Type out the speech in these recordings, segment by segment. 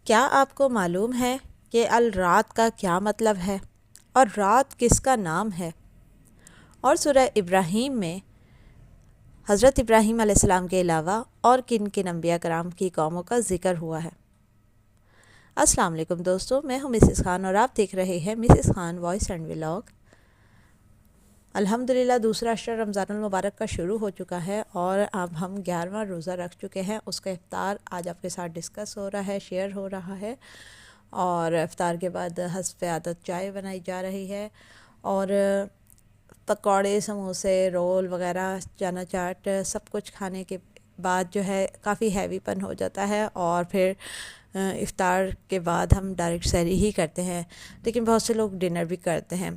کیا آپ کو معلوم ہے کہ الرات کا کیا مطلب ہے اور رات کس کا نام ہے؟ اور سورہ ابراہیم میں حضرت ابراہیم علیہ السلام کے علاوہ اور کن کن انبیاء کرام کی قوموں کا ذکر ہوا ہے؟ السلام علیکم دوستو، میں ہوں مسز خان اور آپ دیکھ رہے ہیں Mrs Khan voice and vlog. الحمدللہ دوسرا عشرہ رمضان المبارک کا شروع ہو چکا ہے اور اب ہم 11واں روزہ رکھ چکے ہیں۔ اس کا افطار آج آپ کے ساتھ ڈسکس ہو رہا ہے، شیئر ہو رہا ہے، اور افطار کے بعد حسب عادت چائے بنائی جا رہی ہے، اور پکوڑے، سموسے، رول وغیرہ، چنا چاٹ سب کچھ کھانے کے بعد جو ہے کافی ہیوی پن ہو جاتا ہے، اور پھر افطار کے بعد ہم ڈائریکٹ سحری ہی کرتے ہیں، لیکن بہت سے لوگ ڈنر بھی کرتے ہیں۔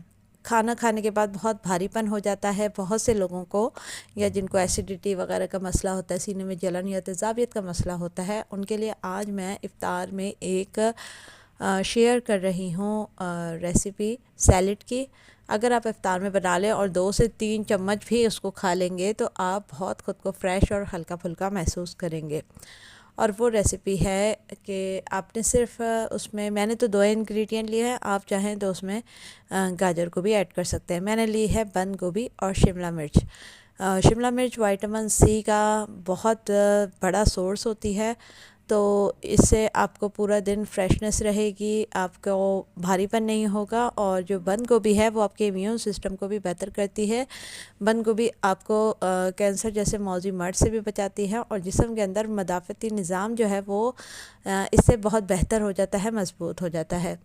کھانا کھانے کے بعد بہت بھاری پن ہو جاتا ہے بہت سے لوگوں کو، یا جن کو ایسیڈیٹی وغیرہ کا مسئلہ ہوتا ہے، سینے میں جلن یا تیزابیت کا مسئلہ ہوتا ہے، ان کے لیے آج میں افطار میں ایک شیئر کر رہی ہوں ریسیپی سیلڈ کی۔ اگر آپ افطار میں بنا لیں اور 2 سے 3 چمچ بھی اس کو کھا لیں گے تو آپ بہت خود کو فریش اور ہلکا پھلکا محسوس کریں گے۔ اور وہ ریسیپی ہے کہ آپ نے صرف اس میں نے تو 2 انگریڈینٹ لیے ہیں، آپ چاہیں تو اس میں گاجر کو بھی ایڈ کر سکتے ہیں۔ میں نے لی ہے بند گوبھی اور شملہ مرچ۔ شملہ مرچ وٹامن سی کا بہت بڑا سورس ہوتی ہے، تو اس سے آپ کو پورا دن فریشنس رہے گی، آپ کو بھاری پن نہیں ہوگا، اور جو بند گوبھی ہے وہ آپ کے امیون سسٹم کو بھی بہتر کرتی ہے۔ بند گوبھی آپ کو کینسر جیسے موذی مرض سے بھی بچاتی ہے، اور جسم کے اندر مدافعتی نظام جو ہے وہ اس سے بہت بہتر ہو جاتا ہے، مضبوط ہو جاتا ہے۔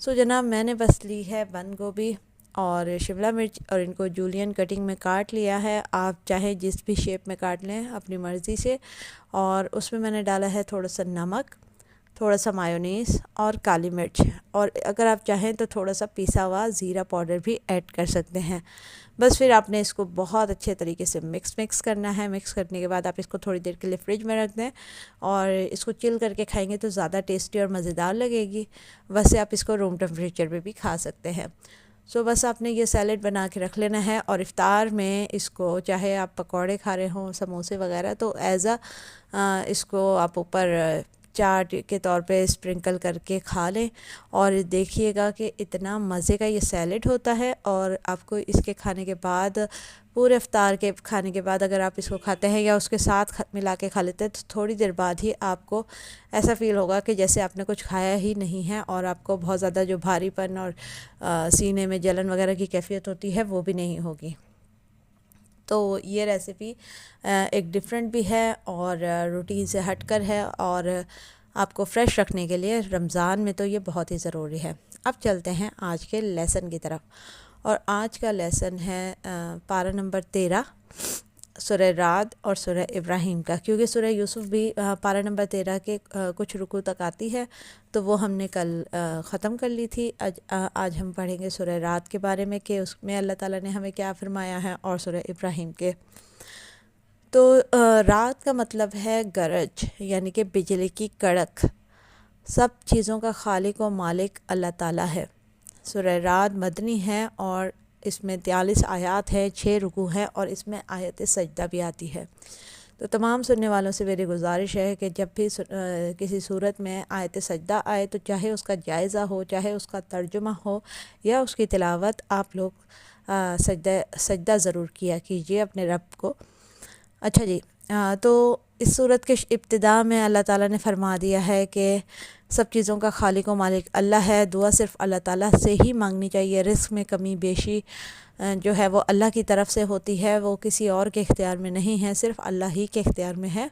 جناب میں نے بس لی ہے بند گوبھی اور شملہ مرچ، اور ان کو جولین کٹنگ میں کاٹ لیا ہے۔ آپ چاہیں جس بھی شیپ میں کاٹ لیں اپنی مرضی سے، اور اس میں نے ڈالا ہے تھوڑا سا نمک، تھوڑا سا مایونیز اور کالی مرچ، اور اگر آپ چاہیں تو تھوڑا سا پیسا ہوا زیرہ پاؤڈر بھی ایڈ کر سکتے ہیں۔ بس پھر آپ نے اس کو بہت اچھے طریقے سے مکس کرنا ہے۔ مکس کرنے کے بعد آپ اس کو تھوڑی دیر کے لیے فریج میں رکھ دیں، اور اس کو چل کر کے کھائیں گے تو زیادہ ٹیسٹی اور مزیدار لگے گی۔ ویسے آپ اس کو روم ٹیمپریچر پہ بھی کھا سکتے ہیں۔ بس آپ نے یہ سیلڈ بنا کے رکھ لینا ہے، اور افطار میں اس کو چاہے آپ پکوڑے کھا رہے ہوں، سموسے وغیرہ، تو اس کو آپ اوپر چاٹ کے طور پہ اسپرنکل کر کے کھا لیں، اور دیکھیے گا کہ اتنا مزے کا یہ سیلڈ ہوتا ہے۔ اور آپ کو اس کے کھانے کے بعد، پورے افطار کے کھانے کے بعد اگر آپ اس کو کھاتے ہیں یا اس کے ساتھ ملا کے کھا لیتے ہیں، تو تھوڑی دیر بعد ہی آپ کو ایسا فیل ہوگا کہ جیسے آپ نے کچھ کھایا ہی نہیں ہے، اور آپ کو بہت زیادہ جو بھاری پن اور سینے میں جلن وغیرہ کی کیفیت ہوتی ہے وہ بھی نہیں ہوگی۔ تو یہ ریسیپی ایک ڈیفرنٹ بھی ہے اور روٹین سے ہٹ کر ہے، اور آپ کو فریش رکھنے کے لیے رمضان میں تو یہ بہت ہی ضروری ہے۔ اب چلتے ہیں آج کے لیسن کی طرف، اور آج کا لیسن ہے پارہ نمبر 13 سورہ رعد اور سورہ ابراہیم کا، کیونکہ سورہ یوسف بھی پارہ نمبر 13 کے کچھ رکوع تک آتی ہے، تو وہ ہم نے کل ختم کر لی تھی۔ آج ہم پڑھیں گے سورہ رعد کے بارے میں کہ اس میں اللہ تعالیٰ نے ہمیں کیا فرمایا ہے، اور سورہ ابراہیم کے۔ تو رعد کا مطلب ہے گرج، یعنی کہ بجلی کی کڑک۔ سب چیزوں کا خالق و مالک اللہ تعالیٰ ہے۔ سورہ رعد مدنی ہے، اور اس میں 43 آیات ہے، 6 رکوع ہیں، اور اس میں آیت سجدہ بھی آتی ہے۔ تو تمام سننے والوں سے میری گزارش ہے کہ جب بھی کسی صورت میں آیت سجدہ آئے تو چاہے اس کا جائزہ ہو، چاہے اس کا ترجمہ ہو یا اس کی تلاوت، آپ لوگ سجدہ ضرور کیا کیجیے اپنے رب کو۔ اچھا جی، تو اس صورت کے ابتداء میں اللہ تعالیٰ نے فرما دیا ہے کہ سب چیزوں کا خالق و مالک اللہ ہے۔ دعا صرف اللہ تعالیٰ سے ہی مانگنی چاہیے۔ رزق میں کمی بیشی جو ہے وہ اللہ کی طرف سے ہوتی ہے، وہ کسی اور کے اختیار میں نہیں ہے، صرف اللہ ہی کے اختیار میں ہے،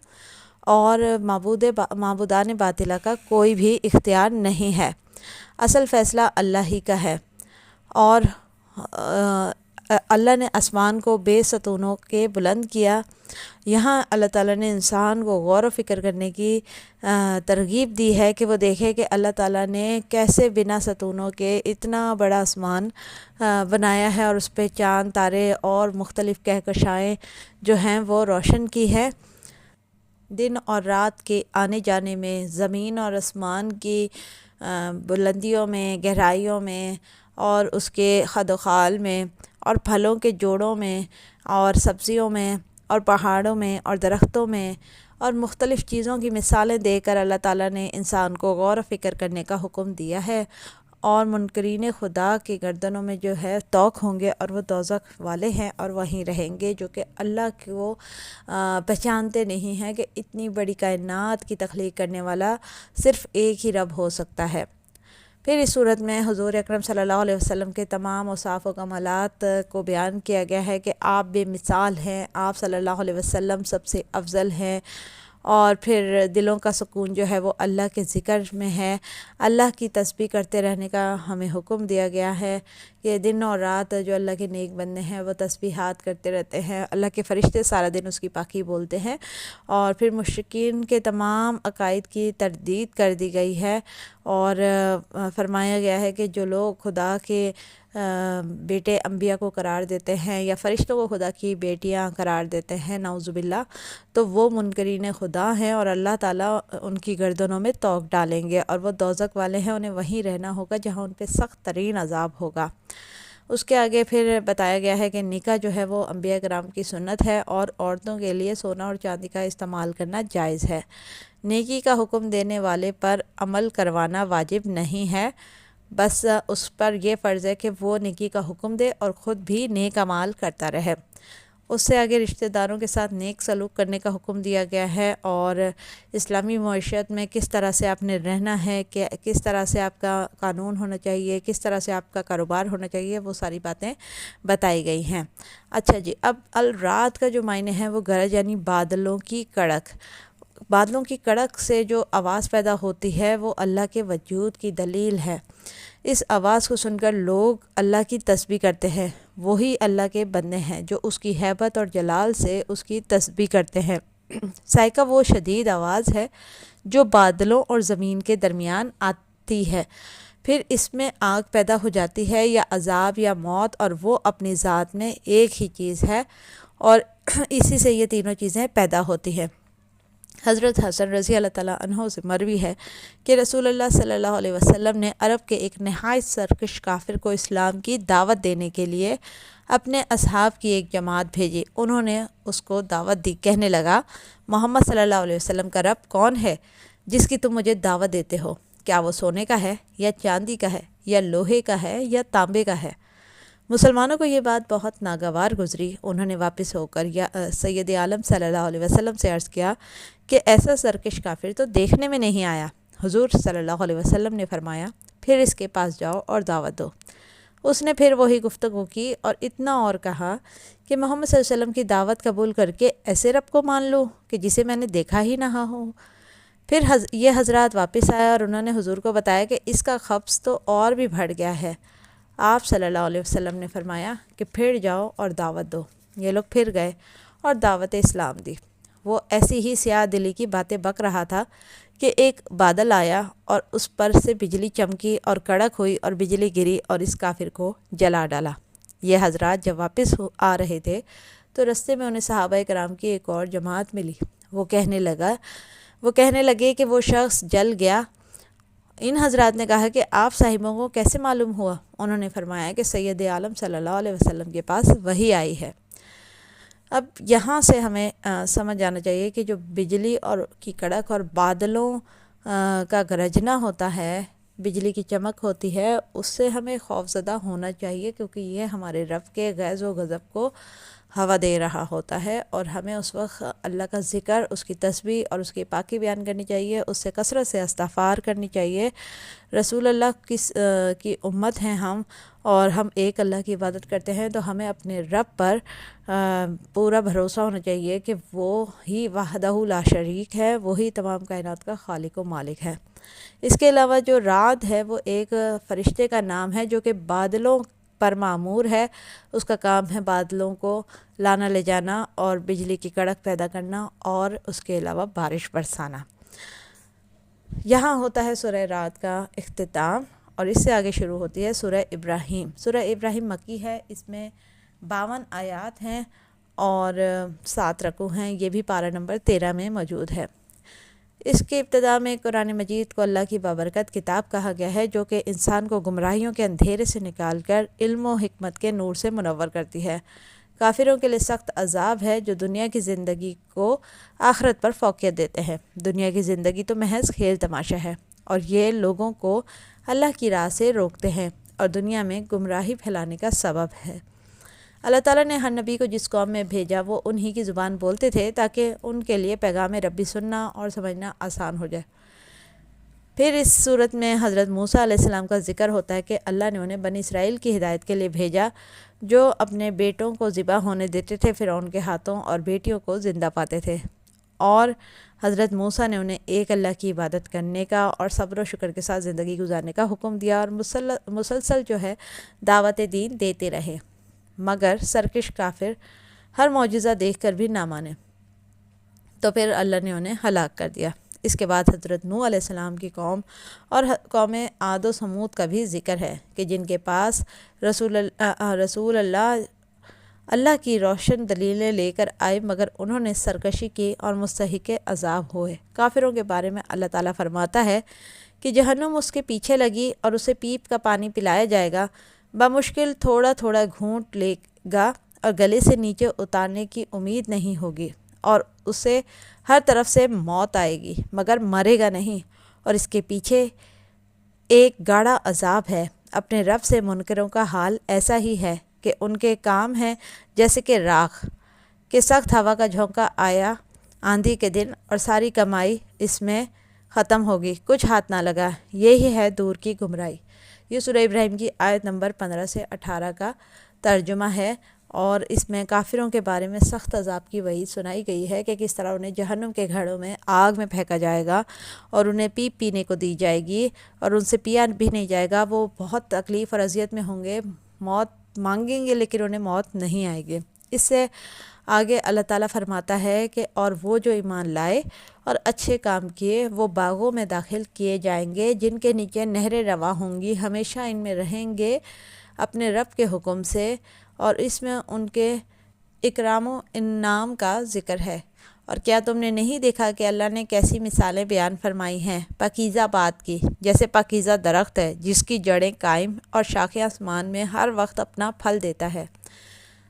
اور معبودان باطلہ کا کوئی بھی اختیار نہیں ہے۔ اصل فیصلہ اللہ ہی کا ہے، اور اللہ نے آسمان کو بے ستونوں کے بلند کیا۔ یہاں اللہ تعالیٰ نے انسان کو غور و فکر کرنے کی ترغیب دی ہے کہ وہ دیکھے کہ اللہ تعالیٰ نے کیسے بنا ستونوں کے اتنا بڑا آسمان بنایا ہے، اور اس پہ چاند، تارے اور مختلف کہکشائیں جو ہیں وہ روشن کی ہے۔ دن اور رات کے آنے جانے میں، زمین اور آسمان کی بلندیوں میں، گہرائیوں میں، اور اس کے خد و خال میں، اور پھلوں کے جوڑوں میں، اور سبزیوں میں، اور پہاڑوں میں اور درختوں میں اور مختلف چیزوں کی مثالیں دے کر اللہ تعالیٰ نے انسان کو غور و فکر کرنے کا حکم دیا ہے، اور منکرین خدا کی گردنوں میں جو ہے طوق ہوں گے اور وہ دوزخ والے ہیں اور وہیں رہیں گے، جو کہ اللہ کو پہچانتے نہیں ہیں کہ اتنی بڑی کائنات کی تخلیق کرنے والا صرف ایک ہی رب ہو سکتا ہے۔ پھر اس صورت میں حضور اکرم صلی اللہ علیہ وسلم کے تمام اوصاف و کمالات کو بیان کیا گیا ہے کہ آپ بے مثال ہیں، آپ صلی اللہ علیہ وسلم سب سے افضل ہیں، اور پھر دلوں کا سکون جو ہے وہ اللہ کے ذکر میں ہے۔ اللہ کی تسبیح کرتے رہنے کا ہمیں حکم دیا گیا ہے کہ دن اور رات جو اللہ کے نیک بندے ہیں وہ تسبیحات کرتے رہتے ہیں، اللہ کے فرشتے سارا دن اس کی پاکی بولتے ہیں، اور پھر مشرکین کے تمام عقائد کی تردید کر دی گئی ہے، اور فرمایا گیا ہے کہ جو لوگ خدا کے بیٹے انبیاء کو قرار دیتے ہیں یا فرشتوں کو خدا کی بیٹیاں قرار دیتے ہیں نعوذ باللہ، تو وہ منکرین خدا ہیں، اور اللہ تعالیٰ ان کی گردنوں میں طوق ڈالیں گے، اور وہ دوزخ والے ہیں، انہیں وہیں رہنا ہوگا جہاں ان پہ سخت ترین عذاب ہوگا۔ اس کے آگے پھر بتایا گیا ہے کہ نکاح جو ہے وہ انبیاء کرام کی سنت ہے، اور عورتوں کے لیے سونا اور چاندی کا استعمال کرنا جائز ہے۔ نیکی کا حکم دینے والے پر عمل کروانا واجب نہیں ہے، بس اس پر یہ فرض ہے کہ وہ نیکی کا حکم دے اور خود بھی نیک اعمال کرتا رہے۔ اس سے آگے رشتہ داروں کے ساتھ نیک سلوک کرنے کا حکم دیا گیا ہے، اور اسلامی معیشت میں کس طرح سے آپ نے رہنا ہے، کہ کس طرح سے آپ کا قانون ہونا چاہیے، کس طرح سے آپ کا کاروبار ہونا چاہیے، وہ ساری باتیں بتائی گئی ہیں۔ اچھا جی، اب الرات کا جو معنی ہے وہ گرج یعنی بادلوں کی کڑک۔ بادلوں کی کڑک سے جو آواز پیدا ہوتی ہے وہ اللہ کے وجود کی دلیل ہے۔ اس آواز کو سن کر لوگ اللہ کی تسبیح کرتے ہیں، وہی اللہ کے بندے ہیں جو اس کی ہیبت اور جلال سے اس کی تسبیح کرتے ہیں۔ صاعقہ وہ شدید آواز ہے جو بادلوں اور زمین کے درمیان آتی ہے، پھر اس میں آگ پیدا ہو جاتی ہے یا عذاب یا موت، اور وہ اپنی ذات میں ایک ہی چیز ہے، اور اسی سے یہ تینوں چیزیں پیدا ہوتی ہیں۔ حضرت حسن رضی اللہ تعالیٰ عنہ سے مروی ہے کہ رسول اللہ صلی اللہ علیہ وسلم نے عرب کے ایک نہایت سرکش کافر کو اسلام کی دعوت دینے کے لیے اپنے اصحاب کی ایک جماعت بھیجی۔ انہوں نے اس کو دعوت دی، کہنے لگا، محمد صلی اللہ علیہ وسلم کا رب کون ہے جس کی تم مجھے دعوت دیتے ہو؟ کیا وہ سونے کا ہے یا چاندی کا ہے یا لوہے کا ہے یا تانبے کا ہے؟ مسلمانوں کو یہ بات بہت ناگوار گزری۔ انہوں نے واپس ہو کر سید عالم صلی اللہ علیہ وسلم سے عرض کیا کہ ایسا سرکش کافر تو دیکھنے میں نہیں آیا۔ حضور صلی اللہ علیہ وسلم نے فرمایا، پھر اس کے پاس جاؤ اور دعوت دو۔ اس نے پھر وہی گفتگو کی اور اتنا اور کہا کہ محمد صلی اللہ علیہ وسلم کی دعوت قبول کر کے ایسے رب کو مان لوں کہ جسے میں نے دیکھا ہی نہ ہو۔ پھر یہ حضرات واپس آیا اور انہوں نے حضور کو بتایا کہ اس کا خبث تو اور بھی بڑھ گیا ہے۔ آپ صلی اللہ علیہ وسلم نے فرمایا کہ پھر جاؤ اور دعوت دو۔ یہ لوگ پھر گئے اور دعوت اسلام دی۔ وہ ایسی ہی سیاہ دلی کی باتیں بک رہا تھا کہ ایک بادل آیا اور اس پر سے بجلی چمکی اور کڑک ہوئی اور بجلی گری اور اس کافر کو جلا ڈالا۔ یہ حضرات جب واپس آ رہے تھے تو رستے میں انہیں صحابہ کرام کی ایک اور جماعت ملی۔ وہ کہنے لگے کہ وہ شخص جل گیا۔ ان حضرات نے کہا کہ آپ صاحبوں کو کیسے معلوم ہوا؟ انہوں نے فرمایا کہ سید عالم صلی اللہ علیہ وسلم کے پاس وحی آئی ہے۔ اب یہاں سے ہمیں سمجھ جانا چاہیے کہ جو بجلی اور کی کڑک اور بادلوں کا گرجنا ہوتا ہے، بجلی کی چمک ہوتی ہے، اس سے ہمیں خوفزدہ ہونا چاہیے، کیونکہ یہ ہمارے رب کے غیظ و غضب کو ہوا دے رہا ہوتا ہے، اور ہمیں اس وقت اللہ کا ذکر، اس کی تسبیح اور اس کی پاکی بیان کرنی چاہیے، اس سے کثرت سے استغفار کرنی چاہیے۔ رسول اللہ کی امت ہیں ہم، اور ہم ایک اللہ کی عبادت کرتے ہیں، تو ہمیں اپنے رب پر پورا بھروسہ ہونا چاہیے کہ وہ ہی وحدہ لا شریک ہے، وہی تمام کائنات کا خالق و مالک ہے۔ اس کے علاوہ جو رعد ہے وہ ایک فرشتے کا نام ہے جو کہ بادلوں پر معمور ہے۔ اس کا کام ہے بادلوں کو لانا لے جانا اور بجلی کی کڑک پیدا کرنا، اور اس کے علاوہ بارش برسانا۔ یہاں ہوتا ہے سورہ رعد کا اختتام، اور اس سے آگے شروع ہوتی ہے سورہ ابراہیم۔ سورہ ابراہیم مکی ہے، اس میں 52 آیات ہیں اور 7 رکوع ہیں۔ یہ بھی پارہ نمبر 13 میں موجود ہے۔ اس کے ابتدا میں قرآن مجید کو اللہ کی بابرکت کتاب کہا گیا ہے، جو کہ انسان کو گمراہیوں کے اندھیرے سے نکال کر علم و حکمت کے نور سے منور کرتی ہے۔ کافروں کے لیے سخت عذاب ہے جو دنیا کی زندگی کو آخرت پر فوقیت دیتے ہیں۔ دنیا کی زندگی تو محض کھیل تماشا ہے اور یہ لوگوں کو اللہ کی راہ سے روکتے ہیں اور دنیا میں گمراہی پھیلانے کا سبب ہے۔ اللہ تعالیٰ نے ہر نبی کو جس قوم میں بھیجا وہ انہی کی زبان بولتے تھے تاکہ ان کے لیے پیغام ربی سننا اور سمجھنا آسان ہو جائے۔ پھر اس صورت میں حضرت موسیٰ علیہ السلام کا ذکر ہوتا ہے کہ اللہ نے انہیں بنی اسرائیل کی ہدایت کے لیے بھیجا جو اپنے بیٹوں کو ذبح ہونے دیتے تھے فرعون کے ہاتھوں اور بیٹیوں کو زندہ پاتے تھے، اور حضرت موسیٰ نے انہیں ایک اللہ کی عبادت کرنے کا اور صبر و شکر کے ساتھ زندگی گزارنے کا حکم دیا اور مسلسل جو ہے دعوت دین دیتے رہے، مگر سرکش کافر ہر معجزہ دیکھ کر بھی نہ مانے تو پھر اللہ نے انہیں ہلاک کر دیا۔ اس کے بعد حضرت نوح علیہ السلام کی قوم اور قوم عاد و ثمود کا بھی ذکر ہے کہ جن کے پاس رسول اللہ کی روشن دلیلیں لے کر آئے مگر انہوں نے سرکشی کی اور مستحق عذاب ہوئے۔ کافروں کے بارے میں اللہ تعالیٰ فرماتا ہے کہ جہنم اس کے پیچھے لگی اور اسے پیپ کا پانی پلایا جائے گا، بمشکل تھوڑا تھوڑا گھونٹ لے گا اور گلے سے نیچے اتارنے کی امید نہیں ہوگی، اور اسے ہر طرف سے موت آئے گی مگر مرے گا نہیں، اور اس کے پیچھے ایک گاڑھا عذاب ہے۔ اپنے رب سے منکروں کا حال ایسا ہی ہے کہ ان کے کام ہیں جیسے کہ راکھ کہ سخت ہوا کا جھونکا آیا آندھی کے دن اور ساری کمائی اس میں ختم ہوگی، کچھ ہاتھ نہ لگا، یہی ہے دور کی گمراہی۔ یہ سورہ ابراہیم کی آیت نمبر 15 سے 18 کا ترجمہ ہے، اور اس میں کافروں کے بارے میں سخت عذاب کی وعید سنائی گئی ہے کہ کس طرح انہیں جہنم کے گھڑوں میں آگ میں پھینکا جائے گا اور انہیں پیپ پینے کو دی جائے گی اور ان سے پیا بھی نہیں جائے گا۔ وہ بہت تکلیف اور اذیت میں ہوں گے، موت مانگیں گے لیکن انہیں موت نہیں آئے گی۔ اس سے آگے اللہ تعالیٰ فرماتا ہے کہ اور وہ جو ایمان لائے اور اچھے کام کیے وہ باغوں میں داخل کیے جائیں گے جن کے نیچے نہریں رواں ہوں گی، ہمیشہ ان میں رہیں گے اپنے رب کے حکم سے، اور اس میں ان کے اکرام و انعام کا ذکر ہے۔ اور کیا تم نے نہیں دیکھا کہ اللہ نے کیسی مثالیں بیان فرمائی ہیں پاکیزہ بات کی، جیسے پاکیزہ درخت ہے جس کی جڑیں قائم اور شاخیں آسمان میں ہر وقت اپنا پھل دیتا ہے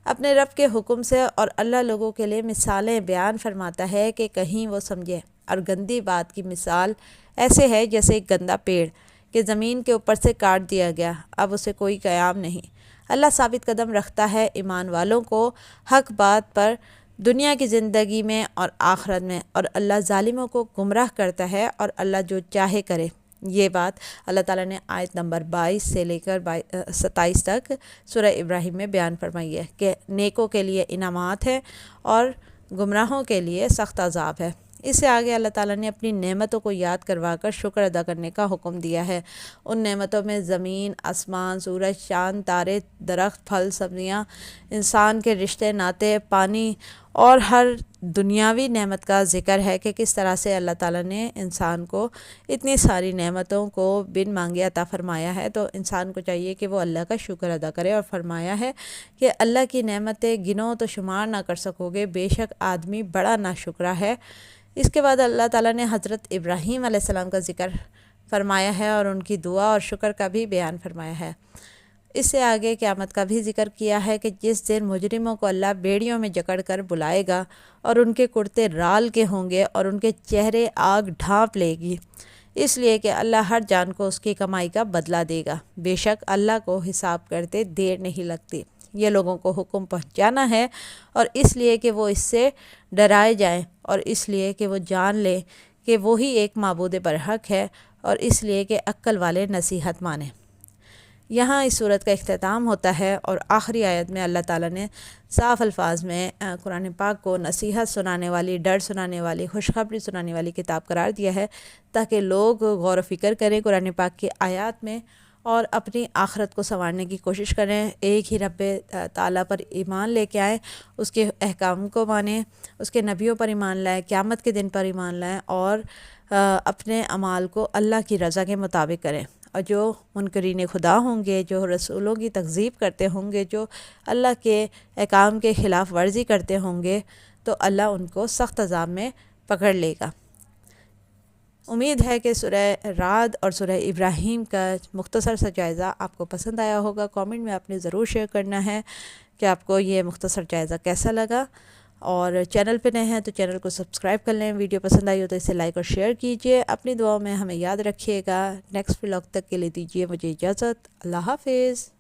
اپنے رب کے حکم سے، اور اللہ لوگوں کے لیے مثالیں بیان فرماتا ہے کہ کہیں وہ سمجھے۔ اور گندی بات کی مثال ایسے ہے جیسے ایک گندا پیڑ کہ زمین کے اوپر سے کاٹ دیا گیا، اب اسے کوئی قیام نہیں۔ اللہ ثابت قدم رکھتا ہے ایمان والوں کو حق بات پر دنیا کی زندگی میں اور آخرت میں، اور اللہ ظالموں کو گمراہ کرتا ہے اور اللہ جو چاہے کرے۔ یہ بات اللہ تعالیٰ نے آیت نمبر 22 سے لے کر 27 تک سورہ ابراہیم میں بیان فرمائی ہے کہ نیکوں کے لیے انعامات ہیں اور گمراہوں کے لیے سخت عذاب ہے۔ اس سے آگے اللہ تعالیٰ نے اپنی نعمتوں کو یاد کروا کر شکر ادا کرنے کا حکم دیا ہے۔ ان نعمتوں میں زمین، آسمان، سورج، چاند، تارے، درخت، پھل، سبزیاں، انسان کے رشتے ناطے، پانی اور ہر دنیاوی نعمت کا ذکر ہے کہ کس طرح سے اللہ تعالیٰ نے انسان کو اتنی ساری نعمتوں کو بن مانگے عطا فرمایا ہے، تو انسان کو چاہیے کہ وہ اللہ کا شکر ادا کرے۔ اور فرمایا ہے کہ اللہ کی نعمتیں گنو تو شمار نہ کر سکو گے، بے شک آدمی بڑا ناشکرا ہے۔ اس کے بعد اللہ تعالیٰ نے حضرت ابراہیم علیہ السلام کا ذکر فرمایا ہے اور ان کی دعا اور شکر کا بھی بیان فرمایا ہے۔ اس سے آگے قیامت کا بھی ذکر کیا ہے کہ جس دن مجرموں کو اللہ بیڑیوں میں جکڑ کر بلائے گا اور ان کے کرتے رال کے ہوں گے اور ان کے چہرے آگ ڈھانپ لے گی، اس لیے کہ اللہ ہر جان کو اس کی کمائی کا بدلہ دے گا، بے شک اللہ کو حساب کرتے دیر نہیں لگتی۔ یہ لوگوں کو حکم پہنچانا ہے اور اس لیے کہ وہ اس سے ڈرائے جائیں، اور اس لیے کہ وہ جان لیں کہ وہی ایک معبود برحق ہے، اور اس لیے کہ عقل والے نصیحت مانیں۔ یہاں اس صورت کا اختتام ہوتا ہے، اور آخری آیت میں اللہ تعالیٰ نے صاف الفاظ میں قرآن پاک کو نصیحت سنانے والی، ڈر سنانے والی، خوشخبری سنانے والی کتاب قرار دیا ہے تاکہ لوگ غور و فکر کریں قرآن پاک کی آیات میں اور اپنی آخرت کو سنوارنے کی کوشش کریں، ایک ہی رب تعالیٰ پر ایمان لے کے آئیں، اس کے احکام کو مانیں، اس کے نبیوں پر ایمان لائیں، قیامت کے دن پر ایمان لائیں، اور اپنے اعمال کو اللہ کی رضا کے مطابق کریں۔ اور جو منکرین خدا ہوں گے، جو رسولوں کی تکذیب کرتے ہوں گے، جو اللہ کے احکام کے خلاف ورزی کرتے ہوں گے، تو اللہ ان کو سخت عذاب میں پکڑ لے گا۔ امید ہے کہ سورہ رعد اور سورہ ابراہیم کا مختصر سا جائزہ آپ کو پسند آیا ہوگا. کامنٹ میں آپ نے ضرور شیئر کرنا ہے کہ آپ کو یہ مختصر جائزہ کیسا لگا. اور چینل پہ نئے ہیں تو چینل کو سبسکرائب کر لیں. ویڈیو پسند آئی ہو تو اسے لائک اور شیئر کیجئے. اپنی دعاؤں میں ہمیں یاد رکھیے گا. نیکسٹ ولاگ تک کے لیے دیجیے مجھے اجازت. اللہ حافظ.